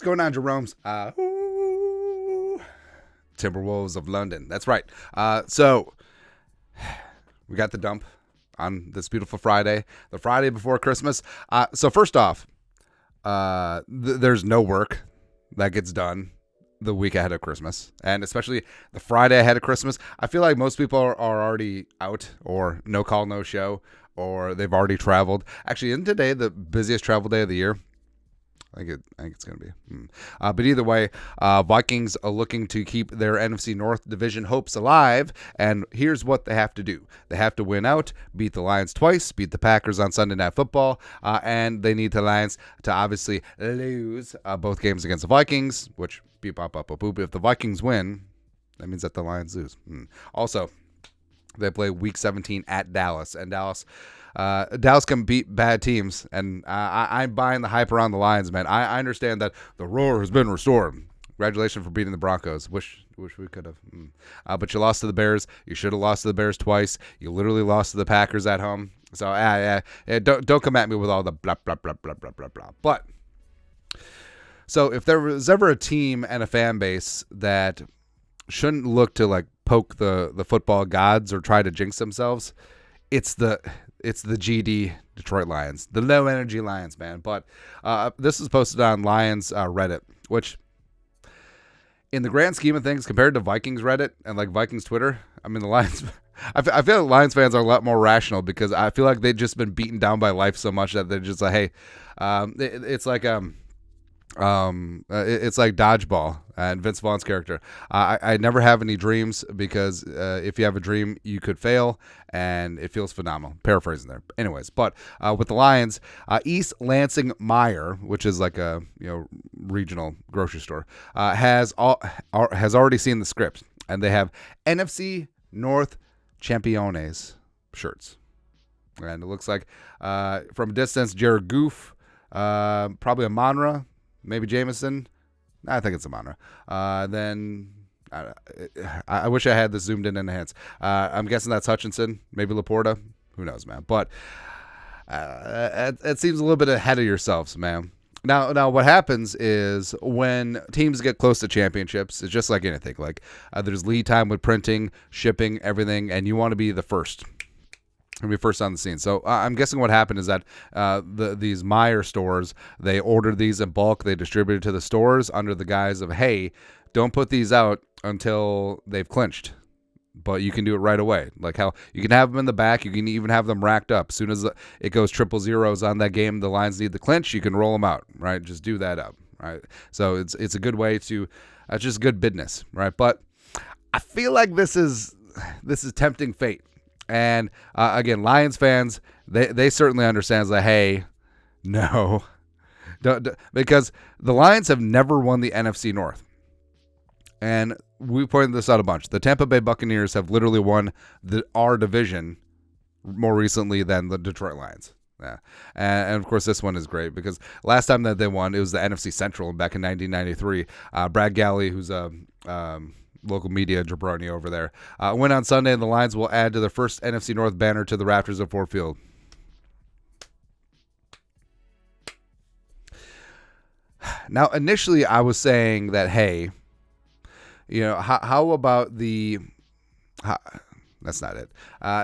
What's going on, Jerome's? Timberwolves of London. That's right. So we got the dump on this beautiful Friday, the Friday before Christmas. So first off, there's no work that gets done the week ahead of Christmas, and especially the Friday ahead of Christmas. I feel like most people are already out, or no call, no show, or they've already traveled. Actually, isn't today the busiest travel day of the year? I think it's going to be. But either way, Vikings are looking to keep their NFC North division hopes alive, and here's what they have to do. They have to win out, beat the Lions twice, beat the Packers on Sunday Night Football, and they need the Lions to obviously lose both games against the Vikings, which, beep, bop, bop, boop, boop. If the Vikings win, that means that the Lions lose. Also, they play Week 17 at Dallas, and Dallas can beat bad teams, and I'm buying the hype around the Lions, man. I understand that the roar has been restored. Congratulations for beating the Broncos. Wish we could have. But you lost to the Bears. You should have lost to the Bears twice. You literally lost to the Packers at home. So don't come at me with all the blah, blah, blah, blah, blah, blah, blah. But so if there was ever a team and a fan base that shouldn't look to like poke the football gods or try to jinx themselves, it's the GD Detroit Lions, the low energy Lions, man. But this is posted on Lions Reddit, which in the grand scheme of things, compared to Vikings Reddit and like Vikings Twitter, I mean, the Lions, I feel like Lions fans are a lot more rational, because I feel like they've just been beaten down by life so much that they're just like, hey, it's like dodgeball and Vince Vaughn's character. I never have any dreams, because if you have a dream, you could fail, and it feels phenomenal. Paraphrasing there. Anyways, but with the Lions, East Lansing Meyer, which is like a regional grocery store, has already seen the script, and they have NFC North Championes shirts, and it looks like from a distance, Jared Goff, probably a Monra. Maybe Jameson. I think it's a Monra. Then I wish I had this zoomed in enhance. I'm guessing that's Hutchinson. Maybe Laporta. Who knows, man? But it seems a little bit ahead of yourselves, man. Now, what happens is when teams get close to championships, it's just like anything. Like there's lead time with printing, shipping, everything, and you want to be the first. Be first on the scene. So I'm guessing what happened is that these Meyer stores, they ordered these in bulk. They distributed to the stores under the guise of, hey, don't put these out until they've clinched, but you can do it right away. Like how you can have them in the back. You can even have them racked up. As soon as it goes 0-0s on that game, the Lions need the clinch, you can roll them out, right? Just do that up, right? So it's a good way to, just good business, right? But I feel like this is tempting fate. And again, Lions fans, they certainly understand that, hey, no, don't, because the Lions have never won the NFC North. And we pointed this out a bunch. The Tampa Bay Buccaneers have literally won our division more recently than the Detroit Lions. Yeah. And of course, this one is great, because last time that they won, it was the NFC Central back in 1993. Brad Galley, who's a local media jabroni over there, went on Sunday, and the Lions will add to their first NFC North banner to the rafters of Ford Field. Now, initially, I was saying that, hey, how about that's not it.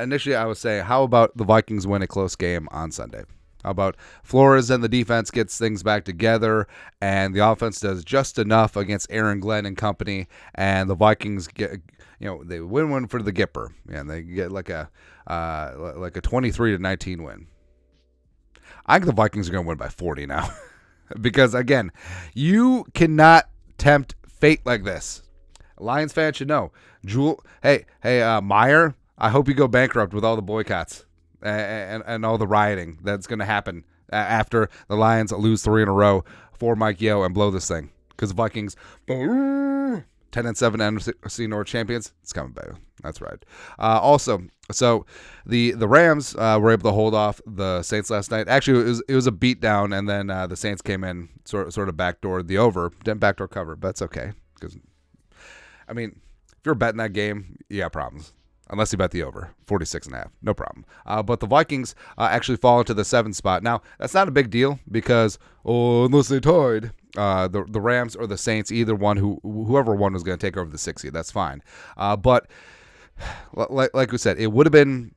Initially, I was saying, how about the Vikings win a close game on Sunday? How about Flores and the defense gets things back together, and the offense does just enough against Aaron Glenn and company, and the Vikings get, they win one for the Gipper, and they get like a 23-19 win. I think the Vikings are going to win by 40 now, because again, you cannot tempt fate like this. Lions fans should know. Meyer, I hope you go bankrupt with all the boycotts and all the rioting that's going to happen after the Lions lose 3 in a row for Mike Yeo and blow this thing. Because Vikings, 10-7 NFC North champions, it's coming back. That's right. Also, so the Rams were able to hold off the Saints last night. Actually, it was a beatdown, and then the Saints came in, sort of backdoored the over. Didn't backdoor cover, but that's okay. Because, I mean, if you're betting that game, you got problems. unless you bet the over, 46.5, no problem. But the Vikings actually fall into the 7th spot. Now, that's not a big deal because, unless they tied, the Rams or the Saints, either one, whoever won was going to take over the 6th seed. That's fine. But like we said, it would have been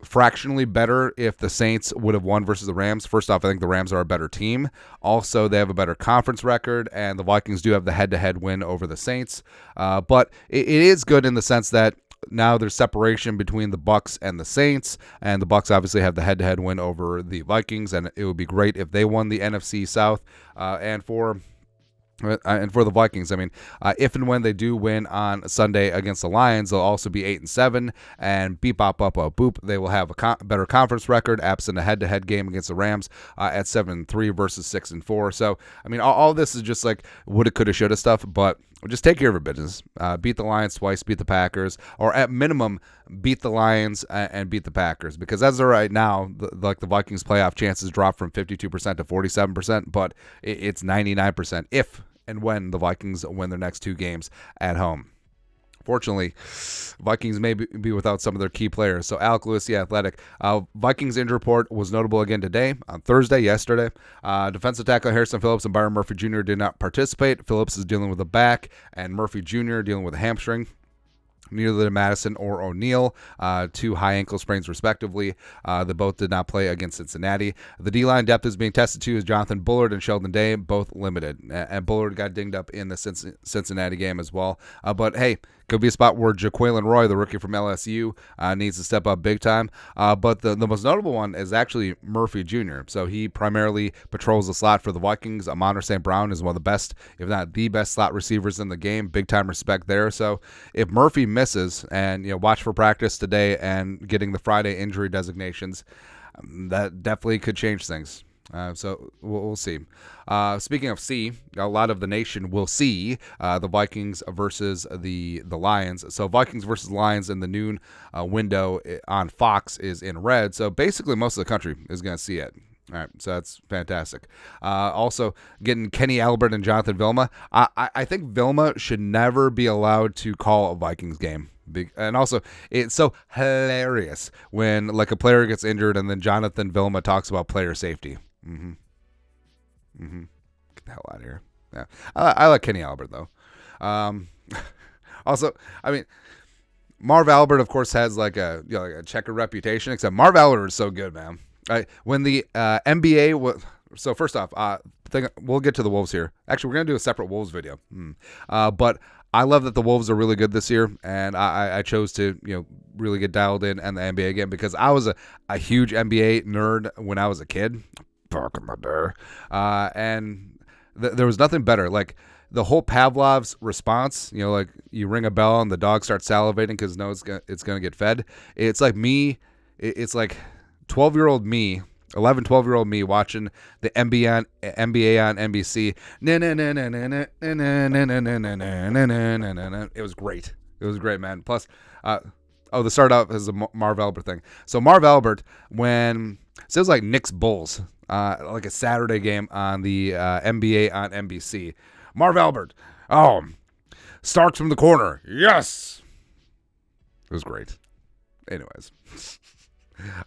fractionally better if the Saints would have won versus the Rams. First off, I think the Rams are a better team. Also, they have a better conference record, and the Vikings do have the head-to-head win over the Saints. But it is good in the sense that now there's separation between the Bucs and the Saints, and the Bucs obviously have the head-to-head win over the Vikings, and it would be great if they won the NFC South. And for the Vikings, I mean, if and when they do win on Sunday against the Lions, they'll also be 8-7, and beep bop bop bop boop. They will have a better conference record, absent a head-to-head game against the Rams at 7-3 versus 6-4. So, I mean, all this is just like woulda, coulda, shoulda stuff, but just take care of your business. Beat the Lions twice, beat the Packers, or at minimum, beat the Lions and beat the Packers. Because as of right now, the Vikings playoff chances drop from 52% to 47%, but it's 99% if and when the Vikings win their next 2 games at home. Fortunately, Vikings may be without some of their key players. So Alec Lewis, the Athletic. Vikings injury report was notable again today, on Thursday, yesterday. Defensive tackle Harrison Phillips and Byron Murphy Jr. did not participate. Phillips is dealing with a back, and Murphy Jr. dealing with a hamstring. Neither did Madison or O'Neal, 2 high ankle sprains respectively. They both did not play against Cincinnati. The D-line depth is being tested too is Jonathan Bullard and Sheldon Day, both limited. And Bullard got dinged up in the Cincinnati game as well. But hey, could be a spot where Jaquelin Roy, the rookie from LSU, needs to step up big time. But the most notable one is actually Murphy Jr. So he primarily patrols the slot for the Vikings. Amon St. Brown is one of the best, if not the best, slot receivers in the game. Big time respect there. So if Murphy misses, and watch for practice today and getting the Friday injury designations, that definitely could change things. So we'll see. Speaking of see, a lot of the nation will see the Vikings versus the Lions. So Vikings versus Lions in the noon window on Fox is in red. So basically most of the country is going to see it. All right, so that's fantastic. Also, getting Kenny Albert and Jonathan Vilma. I think Vilma should never be allowed to call a Vikings game. And also, it's so hilarious when like a player gets injured and then Jonathan Vilma talks about player safety. Get the hell out of here. Yeah, I like Kenny Albert though. Also, I mean, Marv Albert of course has like a like a checkered reputation. Except Marv Albert is so good, man. When the NBA was, so first off, we'll get to the Wolves here. Actually, we're gonna do a separate Wolves video. But I love that the Wolves are really good this year, and I chose to really get dialed in and the NBA again because I was a huge NBA nerd when I was a kid. Back in my day, and there was nothing better. Like the whole Pavlov's response, like you ring a bell and the dog starts salivating because it's gonna get fed. It's like me. It's like 12-year-old me, 12-year-old me watching the NBA on NBC. It was great. It was great, man. Plus, the start out is a Marv Albert thing. So Marv Albert, when it was like Knicks Bulls, like a Saturday game on the NBA on NBC. Marv Albert, Starks from the corner, yes. It was great. Anyways.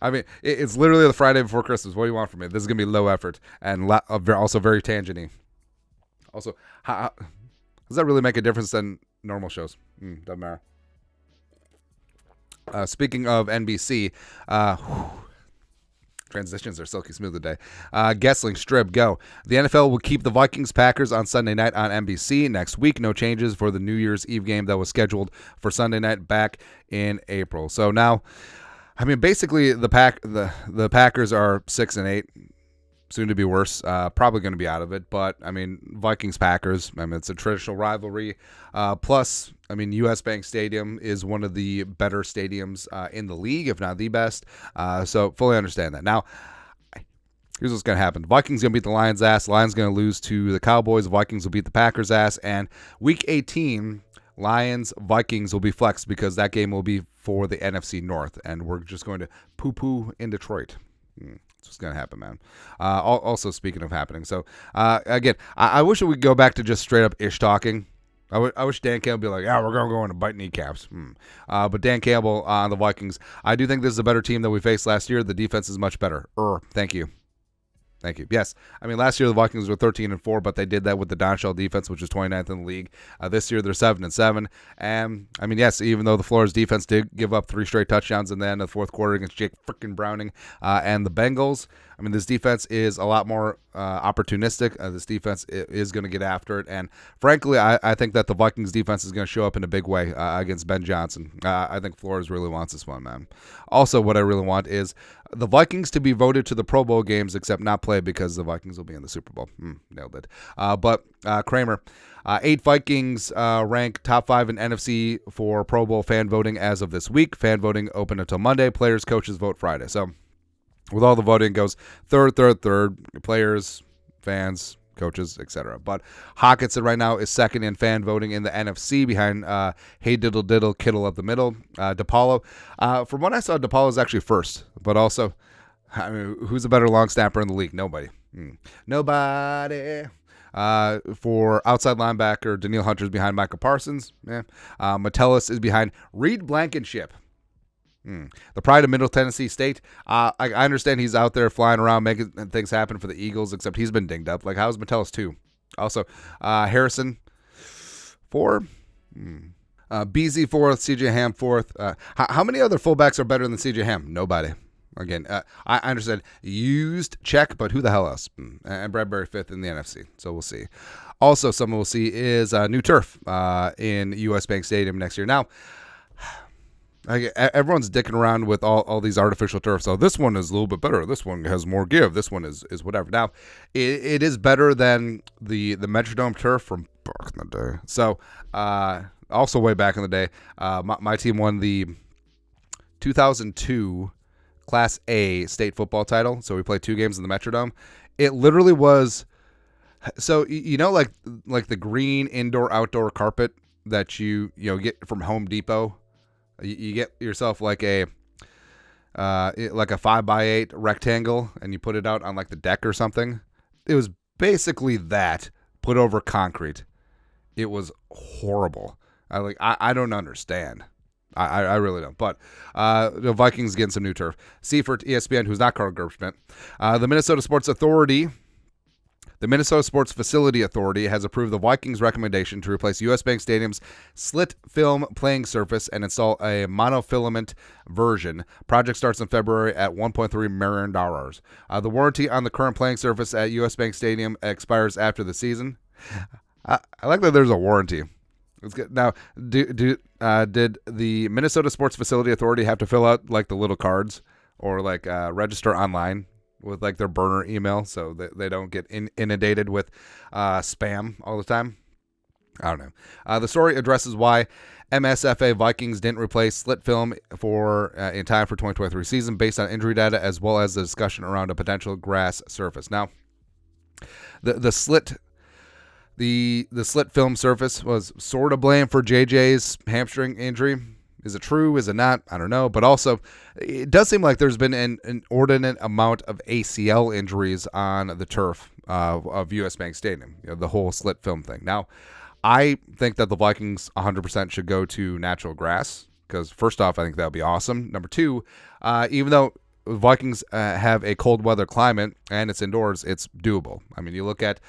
I mean, it's literally the Friday before Christmas. What do you want from me? This is going to be low effort and also very tangent-y. Also, how does that really make a difference than normal shows? Doesn't matter. Speaking of NBC, transitions are silky smooth today. Gessling, Strib, go. The NFL will keep the Vikings Packers on Sunday night on NBC next week. No changes for the New Year's Eve game that was scheduled for Sunday night back in April. So now, I mean, basically the Packers are 6-8, soon to be worse. Probably going to be out of it, but I mean, Vikings Packers. I mean, it's a traditional rivalry. Plus, I mean, U.S. Bank Stadium is one of the better stadiums in the league, if not the best. So fully understand that. Now, here's what's going to happen: the Vikings going to beat the Lions' ass. The Lions going to lose to the Cowboys. The Vikings will beat the Packers' ass. And Week 18. Lions, Vikings will be flexed because that game will be for the NFC North, and we're just going to poo-poo in Detroit. That's what's going to happen, man. Also, speaking of happening, so again, I wish we could go back to just straight-up ish talking. I wish Dan Campbell would be like, yeah, we're going to go in and bite kneecaps. But Dan Campbell on the Vikings, I do think this is a better team than we faced last year. The defense is much better. Thank you. Thank you. Yes. I mean, last year the Vikings were 13-4, but they did that with the Don Shell defense, which is 29th in the league. This year they're 7-7. And I mean, yes, even though the Flores defense did give up 3 straight touchdowns in the end of the fourth quarter against Jake freaking Browning and the Bengals, I mean, this defense is a lot more opportunistic. This defense is going to get after it. And frankly, I think that the Vikings defense is going to show up in a big way against Ben Johnson. I think Flores really wants this one, man. Also, what I really want is the Vikings to be voted to the Pro Bowl games, except not play because the Vikings will be in the Super Bowl. Nailed it. But Kramer, 8 Vikings rank top 5 in NFC for Pro Bowl fan voting as of this week. Fan voting open until Monday. Players, coaches vote Friday. So with all the voting goes third, players, fans, coaches, etc. But Hawkinson right now is second in fan voting in the NFC behind Hey Diddle Diddle Kittle up the middle. DePaulo, from what I saw, DePaulo is actually first. But also, I mean, who's a better long snapper in the league? Nobody. Nobody. For outside linebacker, Danielle Hunter's behind Micah Parsons. Metellus is behind Reed Blankenship. The pride of Middle Tennessee State. I understand he's out there flying around making things happen for the Eagles, except he's been dinged up. Like, how's Metellus 2? Also, Harrison 4. BZ 4th, CJ Ham 4th. How many other fullbacks are better than CJ Ham? Nobody. Again, I understand used check, but who the hell else? And Bradbury 5th in the NFC, so we'll see. Also, someone we'll see is new turf in US Bank Stadium next year. Now, everyone's dicking around with all these artificial turfs. So this one is a little bit better. This one has more give. This one is whatever. Now, it is better than the Metrodome turf from back in the day. So, also way back in the day, my team won the 2002 Class A state football title. So we played 2 games in the Metrodome. It literally was, so you know, like the green indoor-outdoor carpet that you get from Home Depot. You get yourself like a 5x8 rectangle, and you put it out on like the deck or something. It was basically that put over concrete. It was horrible. I don't understand. I really don't. But the Vikings getting some new turf. Seifert, ESPN, who's not Carl Gerbschmidt. The Minnesota Sports Authority. The Minnesota Sports Facility Authority has approved the Vikings' recommendation to replace U.S. Bank Stadium's slit film playing surface and install a monofilament version. Project starts in February at $1.3 million. The warranty on the current playing surface at U.S. Bank Stadium expires after the season. I like that there's a warranty. It's good. Now, did the Minnesota Sports Facility Authority have to fill out like the little cards or like register online with like their burner email so that they don't get inundated with spam all the time? I don't know. The story addresses why MSFA Vikings didn't replace slit film in time for 2023 season based on injury data as well as the discussion around a potential grass surface. Now, the slit film surface was sort of blamed for JJ's hamstring injury. Is it true? Is it not? I don't know. But also, it does seem like there's been an inordinate amount of ACL injuries on the turf of US Bank Stadium, the whole slit film thing. Now, I think that the Vikings 100% should go to natural grass because, first off, I think that would be awesome. Number 2, even though the Vikings have a cold weather climate and it's indoors, it's doable. I mean, you look at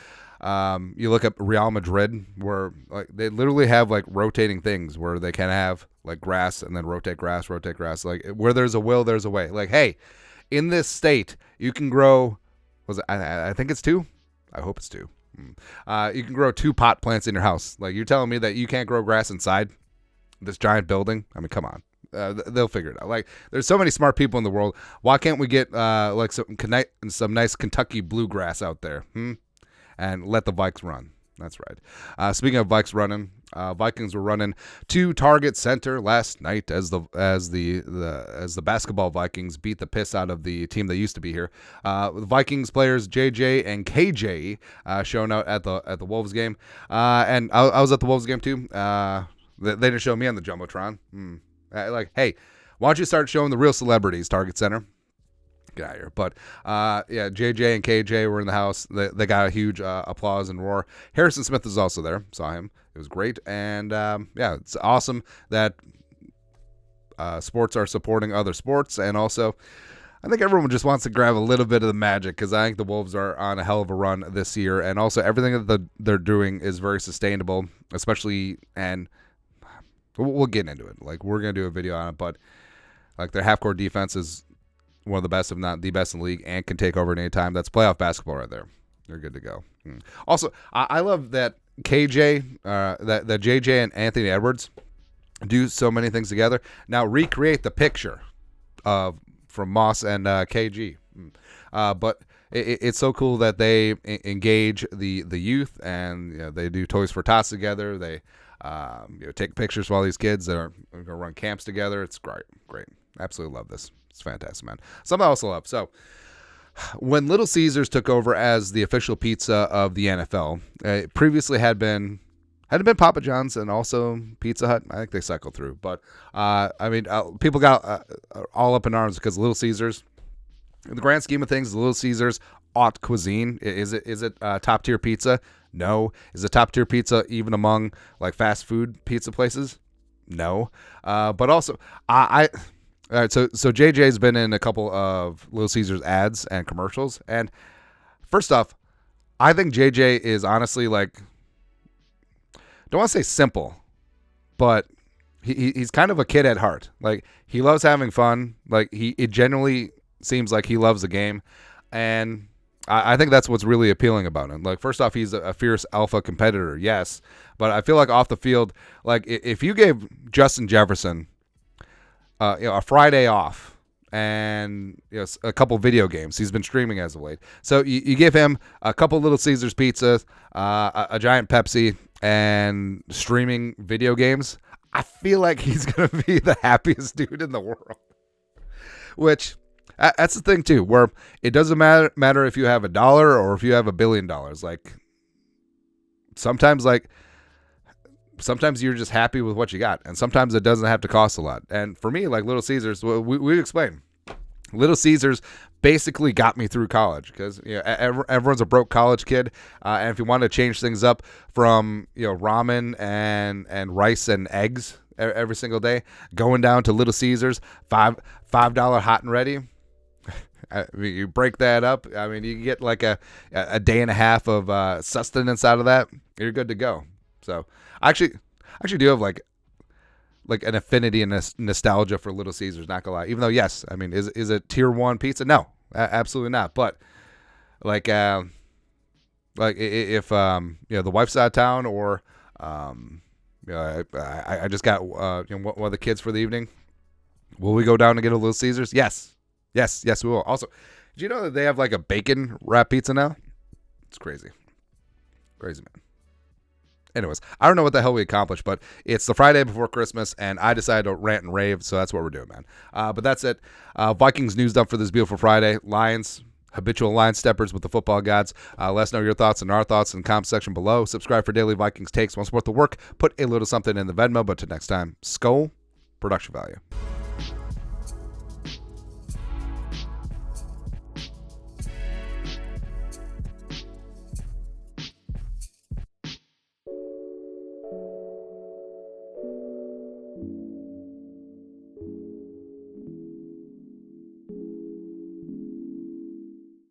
Real Madrid, where like they literally have like rotating things where they can have like grass and then rotate grass. Like where there's a will, there's a way. Like, hey, in this state, you can grow. I think it's 2. I hope it's 2. You can grow 2 pot plants in your house. Like, you're telling me that you can't grow grass inside this giant building? I mean, come on. They'll figure it out. Like, there's so many smart people in the world. Why can't we get like some nice Kentucky bluegrass out there? And let the Vikes run. That's right. Speaking of Vikes running, Vikings were running to Target Center last night as the basketball Vikings beat the piss out of the team that used to be here. The Vikings players JJ and KJ showing out at the Wolves game, and I was at the Wolves game too. They didn't show me on the jumbotron. Like, hey, why don't you start showing the real celebrities? Target Center. Get out of here. But, yeah, JJ and KJ were in the house. They got a huge applause and roar. Harrison Smith is also there. Saw him. It was great, and yeah, it's awesome that sports are supporting other sports, and also I think everyone just wants to grab a little bit of the magic because I think the Wolves are on a hell of a run this year, and also everything that they're doing is very sustainable, especially, and we'll get into it. Like, we're going to do a video on it, but like, their half-court defense is one of the best, if not the best in the league, and can take over at any time. That's playoff basketball right there. They're good to go. Also, I love that KJ, that JJ and Anthony Edwards do so many things together. Now recreate the picture from Moss and KG. But it's so cool that they engage the youth, and they do Toys for Tots together. They take pictures for all these kids that are going to run camps together. It's great. Absolutely love this. It's fantastic, man. Something else I love. So, when Little Caesars took over as the official pizza of the NFL, it previously had been Papa John's and also Pizza Hut. I think they cycled through, but people got all up in arms because Little Caesars, in the grand scheme of things, Little Caesars haute cuisine. Is it top tier pizza? No. Is it top tier pizza even among like fast food pizza places? No. But also all right, so JJ's been in a couple of Little Caesars ads and commercials, and first off, I think JJ is honestly, like, don't want to say simple, but he's kind of a kid at heart. Like, he loves having fun. Like, it genuinely seems like he loves the game, and I think that's what's really appealing about him. Like, first off, he's a fierce alpha competitor, yes, but I feel like off the field, like, if you gave Justin Jefferson a Friday off and a couple video games. He's been streaming as of late. So you give him a couple Little Caesars pizzas, a giant Pepsi, and streaming video games. I feel like he's going to be the happiest dude in the world. Which, that's the thing too, where it doesn't matter if you have $1 or if you have $1 billion. Like, sometimes you're just happy with what you got, and sometimes it doesn't have to cost a lot. And for me, like Little Caesars, we explain. Little Caesars basically got me through college because everyone's a broke college kid, and if you want to change things up from ramen and rice and eggs every single day, going down to Little Caesars, $5 hot and ready. You break that up. I mean, you get like a day and a half of sustenance out of that. You're good to go. So I actually do have like an affinity and nostalgia for Little Caesars, not gonna lie. Even though, yes, I mean, is it tier 1 pizza? No, absolutely not. But like if the wife's out of town, or I just got one of the kids for the evening, will we go down and get a Little Caesars? Yes, we will. Also, did you know that they have like a bacon wrap pizza now? It's crazy, man. Anyways, I don't know what the hell we accomplished, but it's the Friday before Christmas, and I decided to rant and rave, so that's what we're doing, man. But that's it. Vikings news dump for this beautiful Friday. Lions, habitual line steppers with the football gods. Let us know your thoughts and our thoughts in the comment section below. Subscribe for daily Vikings takes. Want to support the work? Put a little something in the Venmo. But till next time, Skull, production value.